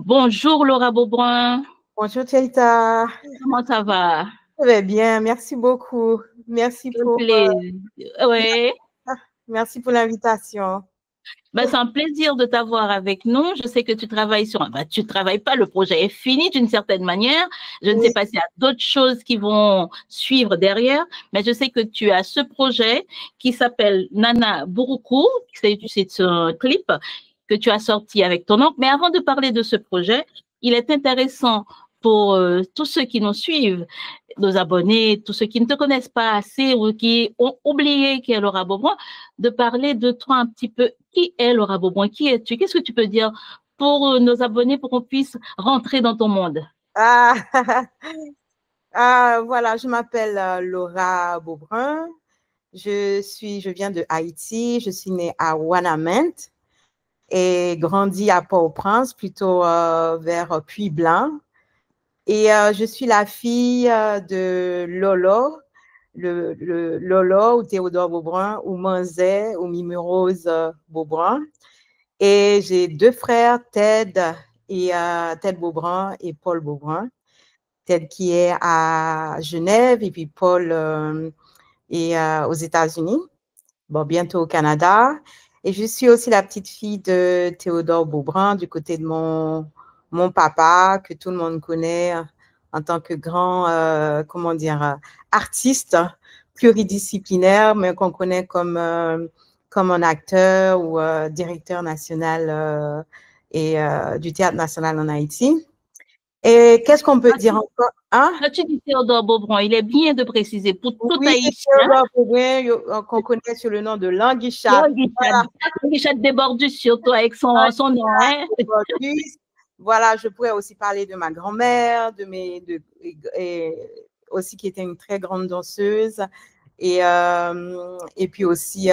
Bonjour Laura Beaubrun, Bonjour Tchaïta, comment ça va? ça va bien, merci beaucoup. Merci Quel pour, plaisir. Ouais. merci pour l'invitation. C'est un plaisir de t'avoir avec nous. Je sais que tu travailles sur tu travailles pas, le projet est fini d'une certaine manière. Je ne sais Oui, pas s'il y a d'autres choses qui vont suivre derrière, mais je sais que tu as ce projet qui s'appelle Nana Buruku, c'est un clip que tu as sorti avec ton oncle. Mais avant de parler de ce projet, il est intéressant pour tous ceux qui nous suivent, nos abonnés, tous ceux qui ne te connaissent pas assez ou qui ont oublié qui est Laura Beaubrun, de parler de toi un petit peu. Qui est Laura Beaubrun? Qui es-tu? Qu'est-ce que tu peux dire pour nos abonnés pour qu'on puisse rentrer dans ton monde? ah, voilà, je m'appelle Laura Beaubrun. Je viens de Haïti. Je suis née à Ouanamint et grandi à Port-au-Prince, plutôt vers Puy-Blanc. Et je suis la fille de Lolo, le Lolo ou Théodore Beaubrun ou Manzé ou Mimurose Beaubrun. Et j'ai deux frères, Ted Beaubrun et Paul Beaubrun. Ted qui est à Genève et puis Paul est aux États-Unis, bon, bientôt au Canada. Et je suis aussi la petite fille de Théodore Beaubrun du côté de mon papa, que tout le monde connaît en tant que grand, comment dire, artiste pluridisciplinaire, mais qu'on connaît comme un acteur ou directeur national du Théâtre national en Haïti. Et qu'est-ce qu'on peut dire encore? Hein? Quand tu dis Théodore Beaubrun, il est bien de préciser pour tout Oui, Haïtien. Théodore Beaubrun, qu'on connaît sous le nom de Languichat. Languichat Desbordus, surtout avec son nom. Hein? Voilà, je pourrais aussi parler de ma grand-mère, et aussi qui était une très grande danseuse. Et puis aussi,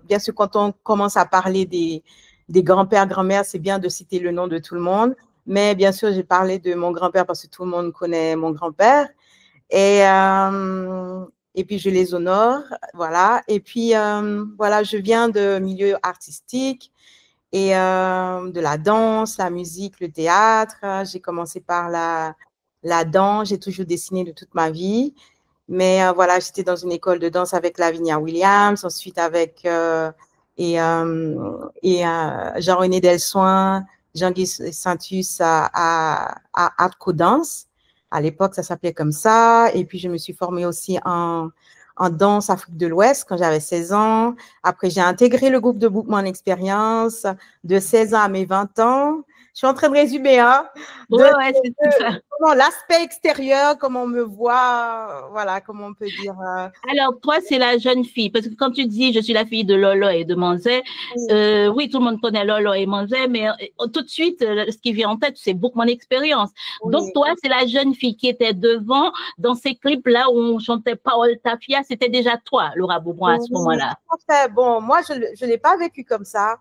bien sûr, quand on commence à parler des grands-pères, grand-mères, c'est bien de citer le nom de tout le monde. Mais bien sûr, j'ai parlé de mon grand-père parce que tout le monde connaît mon grand-père. Et, euh, et puis, je les honore. Voilà. Et puis, voilà, je viens de milieu artistique et de la danse, la musique, le théâtre. J'ai commencé par la danse. J'ai toujours dessiné de toute ma vie. Mais voilà, j'étais dans une école de danse avec Lavinia Williams, ensuite avec Jean-René Delsoin, Jean-Guy Saintus à Artco Danse. À l'époque, ça s'appelait comme ça. Et puis, je me suis formée aussi en danse Afrique de l'Ouest quand j'avais 16 ans. Après, j'ai intégré le groupe de Bookman Experience de 16 ans à mes 20 ans. Je suis en train de résumer, hein, Ouais, c'est ça. l'aspect extérieur, comment on me voit, voilà, comment on peut dire. Alors, toi, c'est la jeune fille, parce que quand tu dis je suis la fille de Lolo et de Manzé, Oui, oui, tout le monde connaît Lolo et Manzé, mais tout de suite, ce qui vient en tête, c'est beaucoup mon expérience. Donc, oui. toi, c'est la jeune fille qui était devant dans ces clips-là où on chantait Paol Tafia, c'était déjà toi, Laura Beaubrun, à ce Oui, moment-là. tout à fait. Bon, moi, je ne l'ai pas vécu comme ça.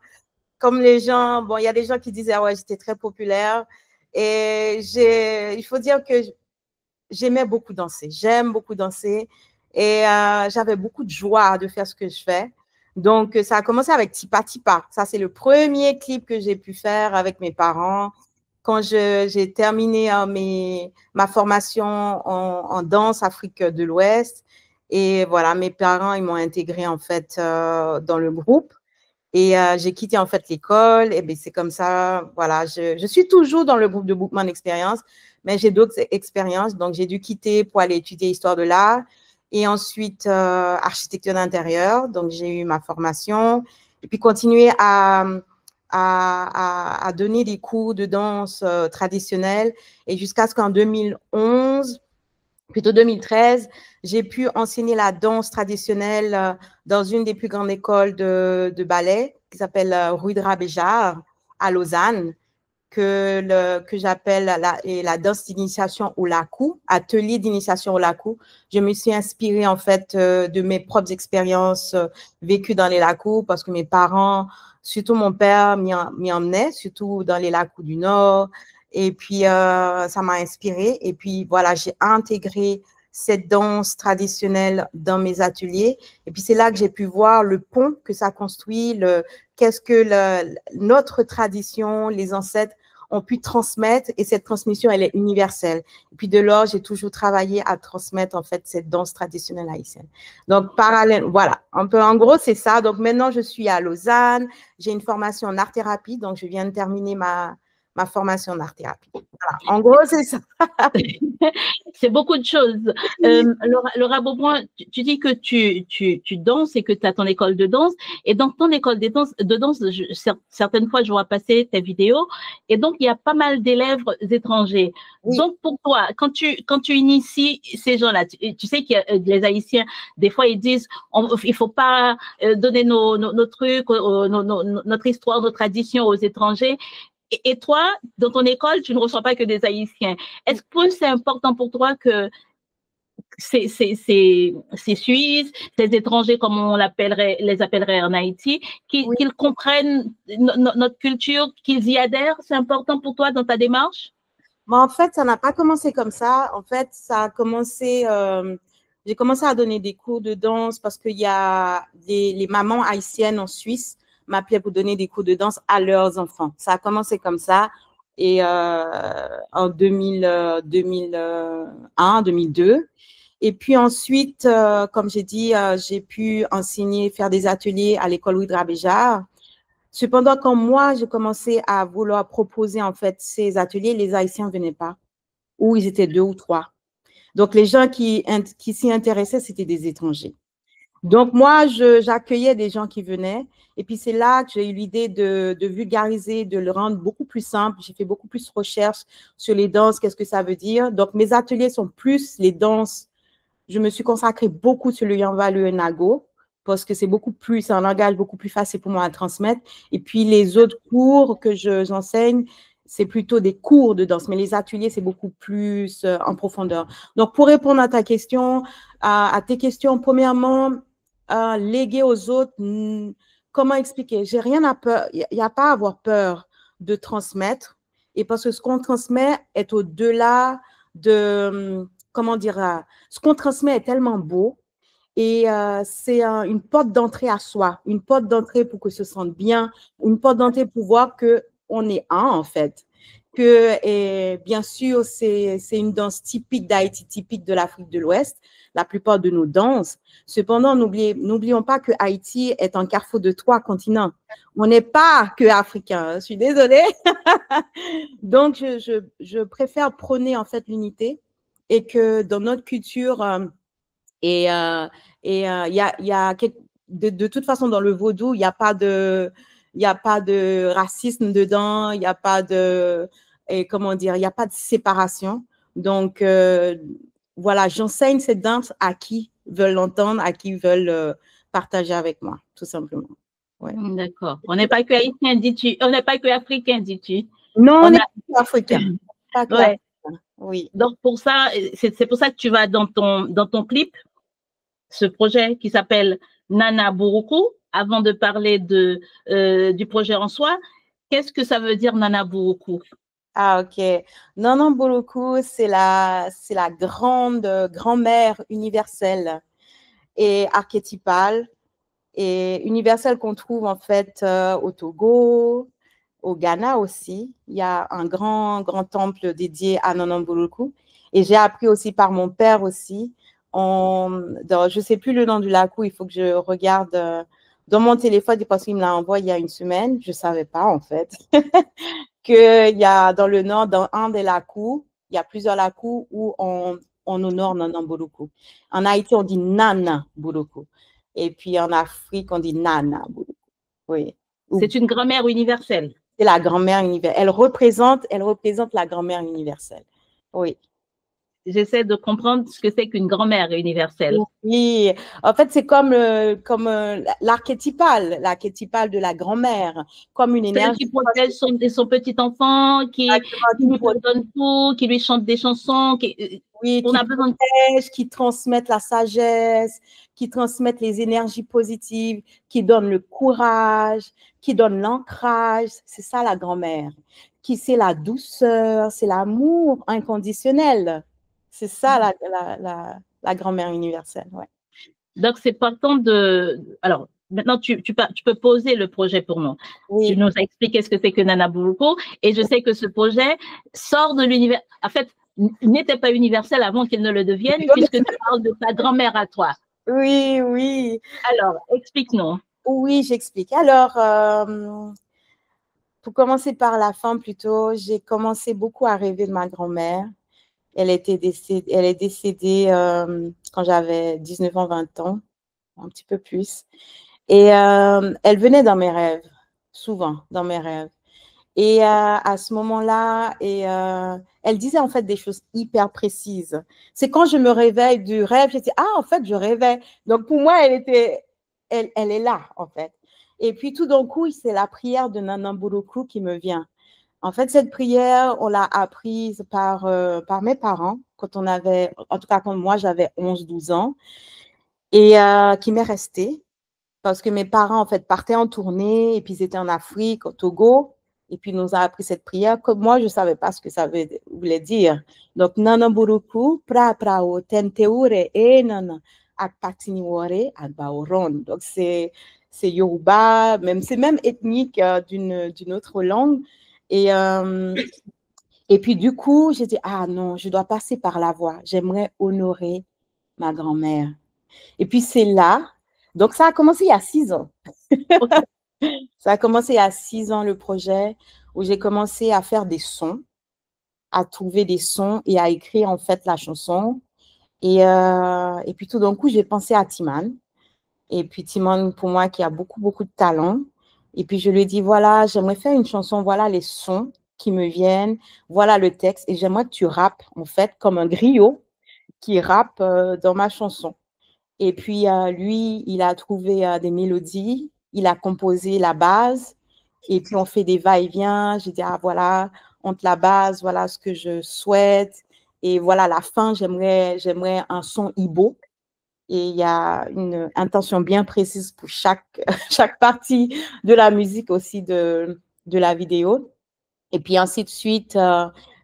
Comme les gens, bon, il y a des gens qui disaient, ah ouais, j'étais très populaire. Et il faut dire que j'aimais beaucoup danser. J'aime beaucoup danser. Et j'avais beaucoup de joie de faire ce que je fais. Donc, ça a commencé avec Tipa Tipa. Ça, c'est le premier clip que j'ai pu faire avec mes parents. Quand j'ai terminé ma formation en danse Afrique de l'Ouest. Et voilà, mes parents, ils m'ont intégré en fait dans le groupe. Et j'ai quitté en fait l'école. Et bien, c'est comme ça, voilà, je suis toujours dans le groupe de Bookman Experience, mais j'ai d'autres expériences. Donc, j'ai dû quitter pour aller étudier histoire de l'art et ensuite architecture d'intérieur. Donc, j'ai eu ma formation et puis continuer à donner des cours de danse traditionnelle. Et jusqu'à ce qu'en 2011, plutôt 2013, j'ai pu enseigner la danse traditionnelle dans une des plus grandes écoles de ballet qui s'appelle Rue de Rabéjart à Lausanne, que j'appelle la danse d'initiation au lakou, atelier d'initiation au lakou. Je me suis inspirée en fait de mes propres expériences vécues dans les lakou parce que mes parents, surtout mon père, m'y emmenait, surtout dans les lakou du Nord. Et puis, ça m'a inspirée. Et puis, voilà, j'ai intégré cette danse traditionnelle dans mes ateliers. Et puis, c'est là que j'ai pu voir le pont que ça construit, qu'est-ce que notre tradition, les ancêtres ont pu transmettre, et cette transmission, elle est universelle. Et puis de lors, j'ai toujours travaillé à transmettre en fait cette danse traditionnelle haïtienne. Donc parallèle, voilà, un peu en gros, c'est ça. Donc maintenant, je suis à Lausanne, j'ai une formation en art-thérapie, donc je viens de terminer ma formation en art-thérapie. Voilà. En gros, c'est ça. C'est beaucoup de choses. Laura Beaubrun, tu dis que tu danses et que tu as ton école de danse. Et dans ton école de danse certaines fois, je vois passer tes vidéos. Et donc, il y a pas mal d'élèves étrangers. Oui. Donc, pour toi, quand tu inities ces gens-là, tu sais qu'il y a les Haïtiens, des fois, ils disent il faut pas donner nos trucs, notre histoire, nos traditions aux étrangers. Et toi, dans ton école, tu ne reçois pas que des Haïtiens. Est-ce que c'est important pour toi que ces Suisses, ces étrangers, comme on les appellerait en Haïti, qu'ils comprennent notre culture, qu'ils y adhèrent? C'est important pour toi dans ta démarche? Mais en fait, ça n'a pas commencé comme ça. En fait, ça a commencé... j'ai commencé à donner des cours de danse parce qu'il y a les mamans haïtiennes en Suisse m'appelaient pour donner des cours de danse à leurs enfants. Ça a commencé comme ça. Et en 2001, 2002. Et puis ensuite, comme j'ai dit, j'ai pu enseigner, faire des ateliers à l'école Ouidra Béjar. Cependant, quand moi, j'ai commencé à vouloir proposer en fait ces ateliers, les Haïtiens ne venaient pas, ou ils étaient 2 ou 3. Donc, les gens qui s'y intéressaient, c'était des étrangers. Donc, moi, j'accueillais des gens qui venaient. Et puis, c'est là que j'ai eu l'idée de vulgariser, de le rendre beaucoup plus simple. J'ai fait beaucoup plus de recherches sur les danses, qu'est-ce que ça veut dire. Donc, mes ateliers sont plus les danses. Je me suis consacrée beaucoup sur le Yanva, le Nago, parce que c'est un langage beaucoup plus facile pour moi à transmettre. Et puis, les autres cours que j'enseigne, c'est plutôt des cours de danse, mais les ateliers, c'est beaucoup plus en profondeur. Donc, pour répondre à ta question, à tes questions, premièrement, léguer aux autres, comment expliquer? J'ai rien à peur, il n'y a pas à avoir peur de transmettre, et parce que ce qu'on transmet est au-delà de, comment dire, ce qu'on transmet est tellement beau, et c'est une porte d'entrée à soi, une porte d'entrée pour que se sente bien, une porte d'entrée pour voir qu'on est un, en fait. Et bien sûr, c'est une danse typique d'Haïti, typique de l'Afrique de l'Ouest, la plupart de nos danses. Cependant, n'oublions pas que Haïti est un carrefour de 3 continents. On n'est pas que africain, je suis désolée. Donc, je préfère prôner en fait l'unité, et que dans notre culture, il y a de toute façon dans le vaudou, il n'y a pas de racisme dedans, il n'y a pas de, comment dire, il n'y a pas de séparation. Donc, voilà, j'enseigne cette danse à qui veulent l'entendre, à qui veulent partager avec moi, tout simplement. Ouais. D'accord. On n'est pas que haïtien, dis-tu. On n'est pas que africain, dis-tu. Non, on n'est pas que africain. Ouais. Oui. Donc, pour ça, c'est pour ça que tu vas dans ton clip, ce projet qui s'appelle Nana Buruku. Avant de parler du projet en soi, qu'est-ce que ça veut dire Nana Buruku? Ah, ok. Nana Buruku, c'est la grand-mère universelle et archétypale, et universelle qu'on trouve en fait au Togo, au Ghana aussi. Il y a un grand temple dédié à Nana Buruku. Et j'ai appris aussi par mon père aussi. Je ne sais plus le nom du lakou, il faut que je regarde dans mon téléphone parce qu'il me l'a envoyé il y a une semaine. Je ne savais pas en fait qu'il y a dans le nord, dans un des lakou, il y a plusieurs lakou où on honore Nana Buruku. En Haïti, on dit Nana Buruku. Et puis en Afrique, on dit Nana Buruku. Oui. C'est une grand-mère universelle. C'est la grand-mère universelle. Elle représente la grand-mère universelle. Oui. J'essaie de comprendre ce que c'est qu'une grand-mère universelle. Oui, en fait, c'est comme l'archétypal de la grand-mère, comme une énergie. Qui protège son petit enfant, qui lui donne tout, qui lui chante des chansons, qui transmettent la sagesse, qui transmettent les énergies positives, qui donne le courage, qui donne l'ancrage. C'est ça la grand-mère. C'est la douceur, c'est l'amour inconditionnel. C'est ça la grand-mère universelle, ouais. Donc, c'est partant de… Alors, maintenant, tu peux poser le projet pour nous. Oui. Tu nous as expliqué ce que c'est que Nana Buruko, et je sais que ce projet sort de l'univers. En fait, n'était pas universel avant qu'il ne le devienne, puisque tu parles de ta grand-mère à toi. Oui, oui. Alors, explique-nous. Oui, j'explique. Alors, pour commencer par la fin plutôt, j'ai commencé beaucoup à rêver de ma grand-mère. Elle est décédée quand j'avais 19 ans, 20 ans, un petit peu plus. Et elle venait dans mes rêves, souvent dans mes rêves. Et à ce moment-là, elle disait en fait des choses hyper précises. C'est quand je me réveille du rêve, je dis, ah, en fait, je rêvais. Donc pour moi, elle est là, en fait. Et puis tout d'un coup, c'est la prière de Nana Buruku qui me vient. En fait, cette prière, on l'a apprise par mes parents quand on avait, en tout cas quand moi j'avais 11-12 ans, et qui m'est restée parce que mes parents, en fait, partaient en tournée et puis ils étaient en Afrique, au Togo, et puis ils nous ont appris cette prière que moi, je ne savais pas ce que ça voulait dire. Donc, Nana Buruku, pra prao, tenteure, e nana, ak patiniwore, ak baoron. Donc, c'est Yoruba, c'est même ethnique d'une autre langue. Et puis, du coup, j'ai dit, ah non, je dois passer par la voix. J'aimerais honorer ma grand-mère. Et puis, c'est là. Donc, ça a commencé il y a 6 ans. Okay. Ça a commencé il y a 6 ans, le projet, où j'ai commencé à faire des sons, à trouver des sons et à écrire, en fait, la chanson. Et puis, tout d'un coup, j'ai pensé à Timan. Et puis, Timan, pour moi, qui a beaucoup, beaucoup de talent. Et puis, je lui ai dit, voilà, j'aimerais faire une chanson, voilà les sons qui me viennent, voilà le texte. Et j'aimerais que tu rappes, en fait, comme un griot qui rappe dans ma chanson. Et puis, lui, il a trouvé des mélodies, il a composé la base, et puis on fait des va-et-vient. J'ai dit, ah voilà, entre la base, voilà ce que je souhaite. Et voilà, la fin, j'aimerais un son Igbo. Et il y a une intention bien précise pour chaque partie de la musique aussi de la vidéo. Et puis ainsi de suite,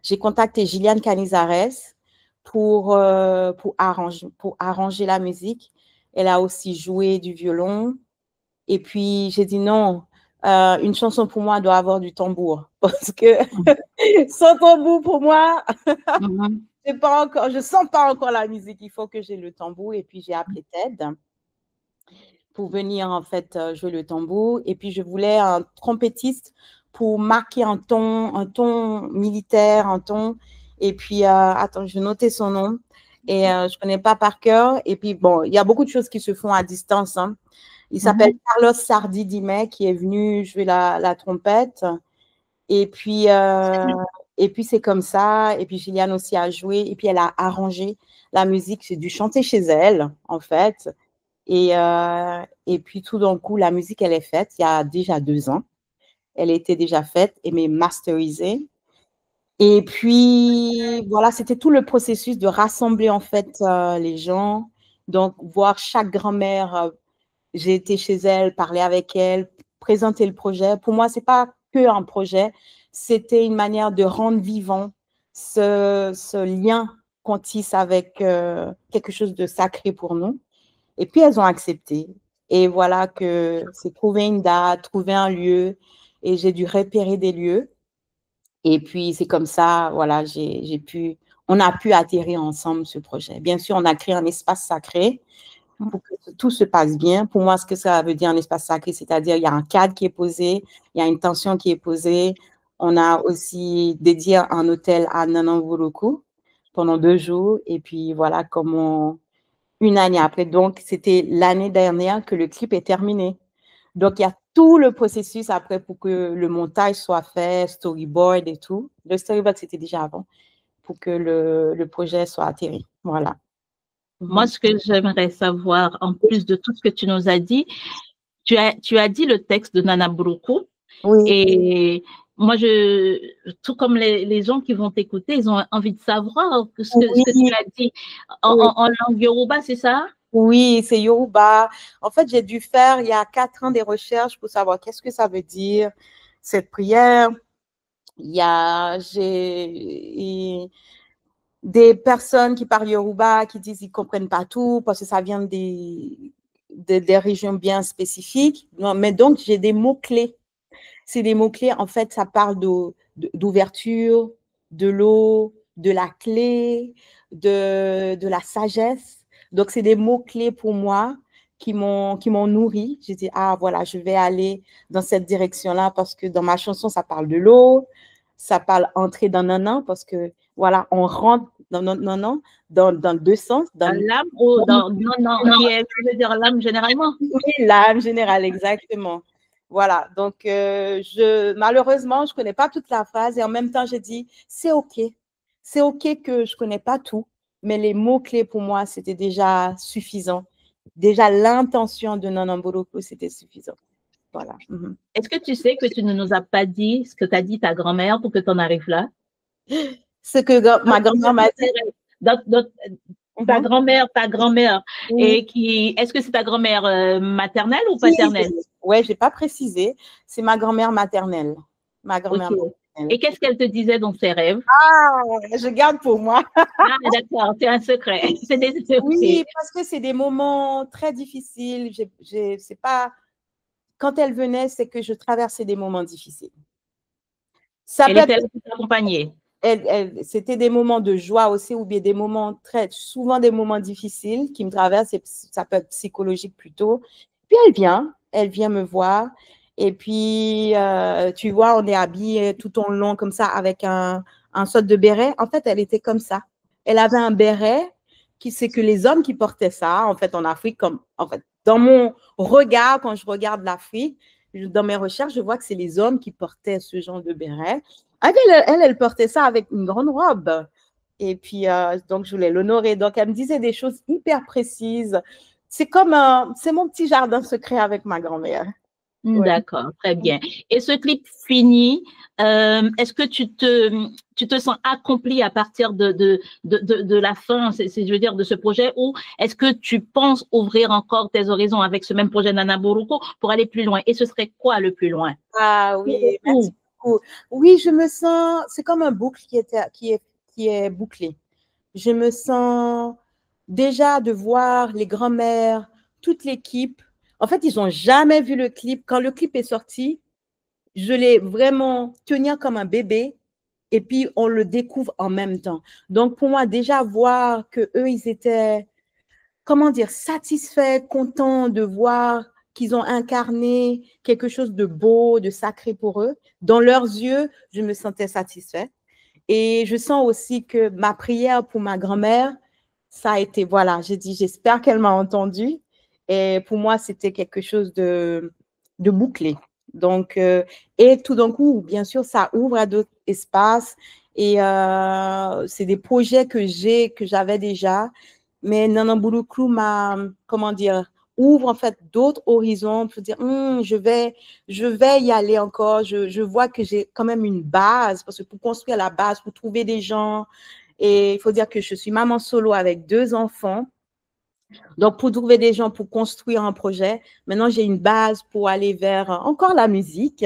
j'ai contacté Gilliane Canizares pour arranger la musique. Elle a aussi joué du violon. Et puis j'ai dit non, une chanson pour moi doit avoir du tambour. Parce que sans tambour, pour moi, je ne sens pas encore la musique. Il faut que j'ai le tambour. Et puis j'ai appelé Ted pour venir en fait jouer le tambour. Et puis je voulais un trompettiste pour marquer un ton militaire, un ton. Et puis, attends, je vais noter son nom. Et je ne connais pas par cœur. Et puis, bon, il y a beaucoup de choses qui se font à distance. Hein. Il s'appelle Carlos Sardi Dimé, qui est venu jouer la trompette. Et puis c'est comme ça. Et puis, Gilliane aussi a joué. Et puis, elle a arrangé la musique. J'ai dû chanter chez elle, en fait. Et puis, tout d'un coup, la musique, elle est faite il y a déjà 2 ans. Elle était déjà faite et mais masterisée. Et puis, voilà, c'était tout le processus de rassembler, en fait, les gens. Donc, voir chaque grand-mère, j'ai été chez elle, parler avec elle, présenter le projet. Pour moi, ce n'est pas que un projet, c'était une manière de rendre vivant ce lien qu'on tisse avec quelque chose de sacré pour nous. Et puis, elles ont accepté. Et voilà que c'est trouver une date, trouver un lieu. Et j'ai dû repérer des lieux. Et puis, c'est comme ça, voilà, on a pu atterrir ensemble ce projet. Bien sûr, on a créé un espace sacré pour que tout se passe bien. Pour moi, ce que ça veut dire un espace sacré, c'est-à-dire il y a un cadre qui est posé, il y a une tension qui est posée. On a aussi dédié un hôtel à Nananvuruku pendant 2 jours. Et puis, voilà comment une année après. Donc, c'était l'année dernière que le clip est terminé. Donc, il y a tout le processus après pour que le montage soit fait, storyboard et tout. Le storyboard, c'était déjà avant, pour que le projet soit atterri. Voilà. Moi, ce que j'aimerais savoir, en plus de tout ce que tu nous as dit, tu as dit le texte de Nana Buruku. Oui. Et moi, tout comme les gens qui vont t'écouter, ils ont envie de savoir ce que tu as dit en langue Yoruba, c'est ça? Oui, c'est Yoruba. En fait, j'ai dû faire il y a 4 ans des recherches pour savoir qu'est-ce que ça veut dire, cette prière. J'ai des personnes qui parlent Yoruba qui disent qu'ils ne comprennent pas tout parce que ça vient des régions bien spécifiques. Non, mais donc, j'ai des mots-clés. C'est des mots-clés, en fait, ça parle d'ouverture, de l'eau, de la clé, de la sagesse. Donc, c'est des mots-clés pour moi qui m'ont nourri. J'ai dit, ah, voilà, je vais aller dans cette direction-là parce que dans ma chanson, ça parle de l'eau, ça parle entrer dans nanan parce que, voilà, on rentre dans nanan dans deux sens. Dans l'âme ou dans non, qui veut dire l'âme généralement? Oui, l'âme générale, exactement. Voilà, donc malheureusement, je ne connais pas toute la phrase et en même temps, j'ai dit, c'est OK. C'est OK que je ne connais pas tout, mais les mots-clés pour moi, c'était déjà suffisant. Déjà, l'intention de Nanan Boroko, c'était suffisant. Voilà. Est-ce que tu sais que tu ne nous as pas dit ce que t'a dit ta grand-mère pour que tu en arrives là? Ce que ma grand-mère m'a dit. Ta grand-mère, et est-ce que c'est ta grand-mère maternelle ou paternelle? Oui, je n'ai pas précisé. C'est ma grand-mère maternelle. Ma grand-mère maternelle. Et qu'est-ce qu'elle te disait dans ses rêves? Ah, je garde pour moi. Ah, d'accord, c'est un secret. Oui, parce que c'est des moments très difficiles. C'est pas... Quand elle venait, c'est que je traversais des moments difficiles. Elle était là pour t'accompagner. C'était des moments de joie aussi, ou bien des moments souvent des moments difficiles qui me traversent, et ça peut être psychologique plutôt. Puis elle vient me voir, et puis tu vois, on est habillés tout au long comme ça avec un sorte de béret. En fait, elle était comme ça. Elle avait un béret c'est que les hommes qui portaient ça, en fait, en Afrique, dans mon regard, quand je regarde l'Afrique, dans mes recherches, je vois que c'est les hommes qui portaient ce genre de béret. Elle portait ça avec une grande robe. Et puis, donc, je voulais l'honorer. Donc, elle me disait des choses hyper précises. C'est mon petit jardin secret avec ma grand-mère. D'accord, très bien. Et ce clip fini, est-ce que tu te sens accompli à partir de la fin, je veux dire, de ce projet, ou est-ce que tu penses ouvrir encore tes horizons avec ce même projet Nana Boroko pour aller plus loin? Et ce serait quoi le plus loin? Ah oui, merci beaucoup. Oui, je me sens, c'est comme un boucle qui est bouclé. Je me sens déjà de voir les grands-mères, toute l'équipe. En fait, ils n'ont jamais vu le clip. Quand le clip est sorti, je l'ai vraiment tenu comme un bébé et puis on le découvre en même temps. Donc, pour moi, déjà voir qu'eux, ils étaient, comment dire, satisfaits, contents de voir qu'ils ont incarné quelque chose de beau, de sacré pour eux. Dans leurs yeux, je me sentais satisfaite. Et je sens aussi que ma prière pour ma grand-mère, ça a été, voilà, j'ai dit, j'espère qu'elle m'a entendu. Et pour moi, c'était quelque chose de bouclé. Donc, et tout d'un coup, bien sûr, ça ouvre à d'autres espaces. Et c'est des projets que j'avais déjà. Mais Nanan Boroko m'a, comment dire, ouvre en fait d'autres horizons pour dire, je vais y aller encore. Je vois que j'ai quand même une base, parce que pour construire la base, pour trouver des gens, et il faut dire que je suis maman solo avec 2 enfants. Donc, pour trouver des gens pour construire un projet, maintenant, j'ai une base pour aller vers encore la musique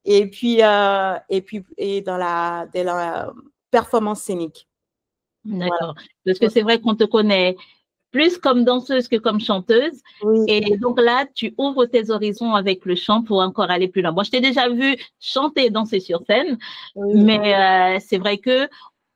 et puis dans la performance scénique. D'accord. Voilà. Parce que c'est vrai qu'on te connaît plus comme danseuse que comme chanteuse. Oui. Et donc là, tu ouvres tes horizons avec le chant pour encore aller plus loin. Moi, je t'ai déjà vu chanter et danser sur scène, oui. Mais c'est vrai que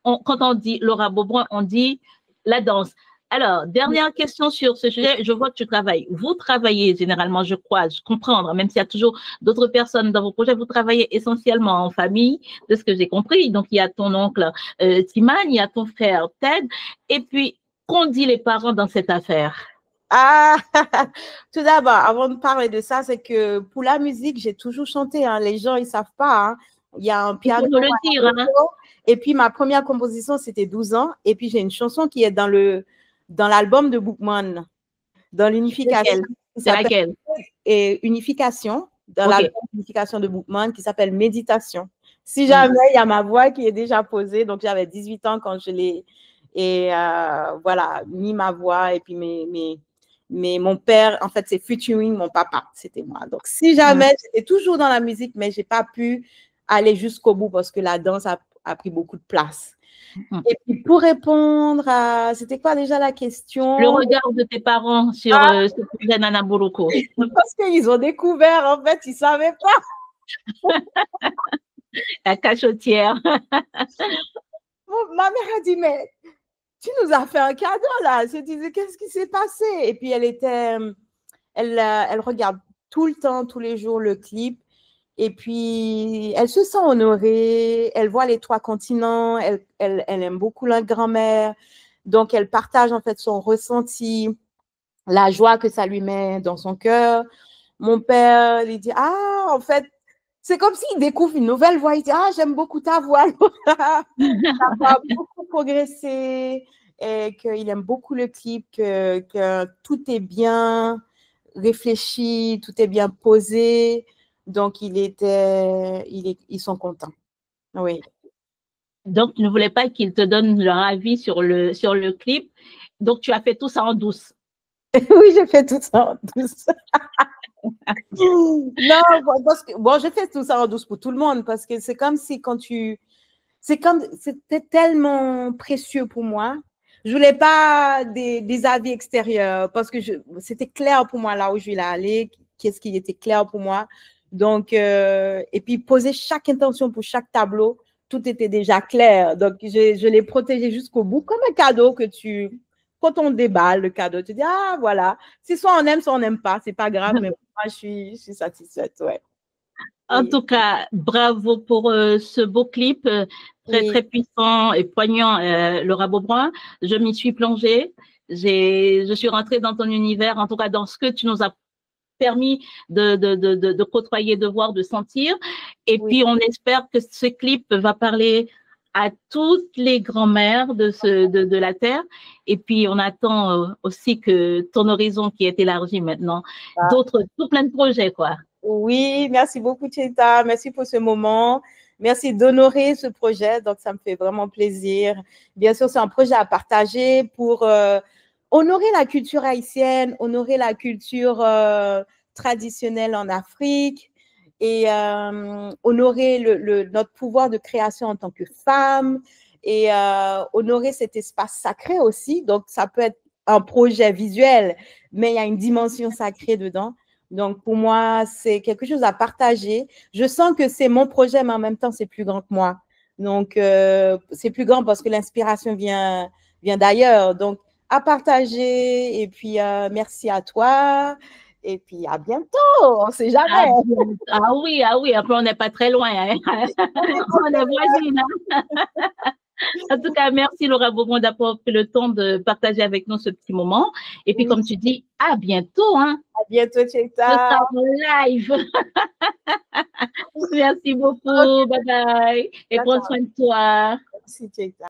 quand on dit Laura Beaubrun, on dit la danse. Alors, dernière question sur ce sujet. Je vois que tu travailles. Vous travaillez généralement, je crois, je comprends, même s'il y a toujours d'autres personnes dans vos projets, vous travaillez essentiellement en famille, de ce que j'ai compris. Donc, il y a ton oncle Timan, il y a ton frère Ted. Et puis, qu'ont dit les parents dans cette affaire? Ah, tout d'abord, avant de parler de ça, c'est que pour la musique, j'ai toujours chanté. Hein. Les gens, ils ne savent pas. Hein. Il y a un piano. Il faut le dire. Hein. Et puis, ma première composition, c'était 12 ans. Et puis, j'ai une chanson qui est dans l'album de Boukman, dans l'unification. C'est laquelle? Et Unification, dans l'album d'unification de Boukman, qui s'appelle Méditation. Si jamais, il y a ma voix qui est déjà posée. Donc, j'avais 18 ans quand je l'ai... Et voilà, mis ma voix. Et puis, mais mon père, en fait, c'est featuring mon papa. C'était moi. Donc, si jamais, j'étais toujours dans la musique, mais je n'ai pas pu aller jusqu'au bout parce que la danse a pris beaucoup de place. Et puis, pour répondre à... C'était quoi déjà la question? Le regard de tes parents sur ce projet Nana Buruku. Parce qu'ils ont découvert, en fait, ils ne savaient pas. La cachotière. Ma mère a dit, mais tu nous as fait un cadeau, là. Je disais, qu'est-ce qui s'est passé? Et puis, elle regarde tout le temps, tous les jours, le clip. Et puis, elle se sent honorée. Elle voit les 3 continents. Elle aime beaucoup la grand-mère. Donc, elle partage, en fait, son ressenti, la joie que ça lui met dans son cœur. Mon père, il dit, ah, en fait, c'est comme s'il découvre une nouvelle voix. Il dit, ah, j'aime beaucoup ta voix. Ça va beaucoup progresser et qu'il aime beaucoup le clip, que tout est bien réfléchi, tout est bien posé. Donc, ils sont contents. Oui. Donc, tu ne voulais pas qu'ils te donnent leur avis sur le clip. Donc, tu as fait tout ça en douce. Oui, j'ai fait tout ça en douce. Non, parce que, bon, j'ai fait tout ça en douce pour tout le monde parce que c'est comme si c'était tellement précieux pour moi. Je voulais pas des avis extérieurs parce que c'était clair pour moi là où je voulais aller, qu'est-ce qui était clair pour moi. Donc, et puis poser chaque intention pour chaque tableau, tout était déjà clair. Donc, je l'ai protégé jusqu'au bout comme un cadeau quand on déballe le cadeau, tu dis, ah, voilà, c'est soit on aime, soit on n'aime pas, c'est pas grave, mais moi, je suis satisfaite, ouais. En tout cas, bravo pour ce beau clip, très puissant et poignant, Laura Beaubrun. Je m'y suis plongée. Je suis rentrée dans ton univers, en tout cas dans ce que tu nous as permis de côtoyer, de voir, de sentir. Et puis, on espère que ce clip va parler à toutes les grand-mères de la Terre. Et puis, on attend aussi que ton horizon qui est élargi maintenant, tout plein de projets, quoi. Oui, merci beaucoup, Cheta. Merci pour ce moment. Merci d'honorer ce projet. Donc, ça me fait vraiment plaisir. Bien sûr, c'est un projet à partager pour honorer la culture haïtienne, honorer la culture traditionnelle en Afrique et honorer notre pouvoir de création en tant que femme et honorer cet espace sacré aussi. Donc, ça peut être un projet visuel, mais il y a une dimension sacrée dedans. Donc, pour moi, c'est quelque chose à partager. Je sens que c'est mon projet, mais en même temps, c'est plus grand que moi. Donc, c'est plus grand parce que l'inspiration vient d'ailleurs. Donc, à partager. Et puis, merci à toi. Et puis, à bientôt. On ne sait jamais. Ah oui. Après, on n'est pas très loin. Hein. On est voisines. Hein. En tout cas, merci Laura Beaubrun d'avoir pris le temps de partager avec nous ce petit moment. Et puis, comme tu dis, à bientôt. Hein. À bientôt, Cheta. Live. Merci beaucoup. Bye bye. Et prends soin de toi. Merci, Cheta.